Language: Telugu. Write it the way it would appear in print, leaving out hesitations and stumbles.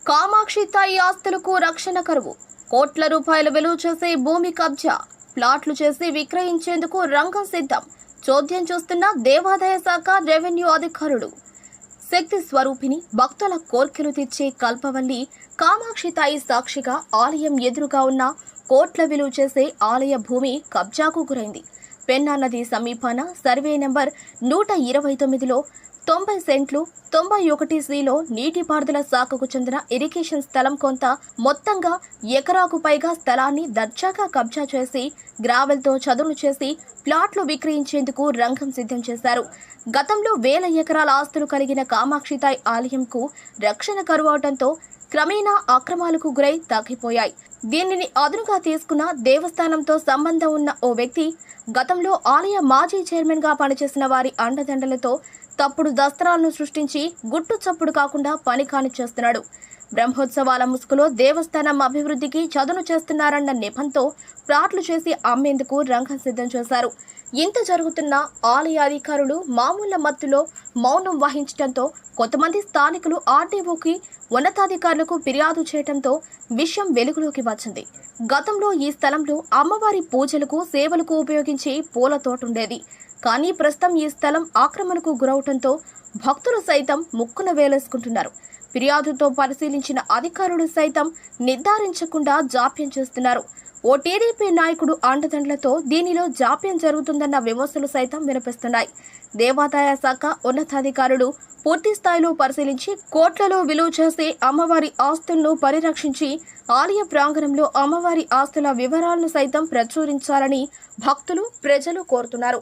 కామాక్షి తాయి ఆస్తులకు రక్షణ కరువు. కోట్ల రూపాయల విలువ చేసే భూమి కబ్జా, ప్లాట్లు చేసి విక్రయించేందుకు రంగం సిద్ధం. చోద్యం చూస్తున్న దేవాదాయ శాఖ రెవెన్యూ అధికారులు. శక్తి స్వరూపిణి, భక్తుల కోర్కెలు తీర్చే కల్పవల్లి కామాక్షి తాయి సాక్షిగా ఆలయం ఎదురుగా ఉన్న కోట్ల విలువ చేసే ఆలయ భూమి కబ్జాకు గురైంది. పెన్నా నది సమీపాన సర్వే నంబర్ 129లో 90 సెంట్లు 91 నీటిపారుదల శాఖకు చెందిన ఇరిగేషన్ స్థలం కొంత మొత్తంగా ఎకరాకు పైగా స్థలాన్ని దర్జాగా కబ్జా చేసి గ్రావెల్తో చదును చేసి ప్లాట్లు విక్రయించేందుకు రంగం సిద్ధం చేశారు. గతంలో వేల ఎకరాల ఆస్తులు కలిగిన కామాక్షితాయి ఆలయంకు రక్షణ కరువవడంతో క్రమేణా అక్రమాలకు గురై తగ్గిపోయాయి. దీనిని అదునుగా తీసుకున్న దేవస్థానంతో సంబంధం ఉన్న ఓ వ్యక్తి గతంలో ఆలయ మాజీ చైర్మన్ గా పనిచేసిన వారి అండదండలతో తప్పుడు దస్త్రాలను సృష్టించి గుట్టు చప్పుడు కాకుండా పని కానిచేస్తున్నాడు. బ్రహ్మోత్సవాల ముసుగులో దేవస్థానం అభివృద్ధికి చదును చేస్తున్నారన్న నెపంతో ప్లాట్లు చేసి అమ్మేందుకు రంగం సిద్ధం చేశారు. ఇంత జరుగుతున్న ఆలయ అధికారులు మామూళ్ల మత్తులో మౌనం వహించడంతో కొంతమంది స్థానికులు ఆర్డీఓకి ఉన్నతాధికారులకు ఫిర్యాదు చేయడంతో విషయం వెలుగులోకి వచ్చింది. గతంలో ఈ స్థలంలో అమ్మవారి పూజలకు సేవలకు ఉపయోగించే పూల తోటుండేది. కానీ ప్రస్తుతం ఈ స్థలం ఆక్రమణకు గురవటంతో భక్తులు సైతం ముక్కున వేలేసుకుంటున్నారు. ఫిర్యాదుతో పరిశీలించిన అధికారులు సైతం నిర్ధారించకుండా జాప్యం చేస్తున్నారు. ఓ టీడీపీ నాయకుడు అండదండలతో దీనిలో జాప్యం జరుగుతుందన్న విమర్శలు సైతం వినిపిస్తున్నాయి. దేవాదాయ శాఖ ఉన్నతాధికారులు పూర్తి స్థాయిలో పరిశీలించి కోట్లలో విలువ చేసే అమ్మవారి ఆస్తులను పరిరక్షించి ఆలయ ప్రాంగణంలో అమ్మవారి ఆస్తుల వివరాలను సైతం ప్రచురించాలని భక్తులు, ప్రజలు కోరుతున్నారు.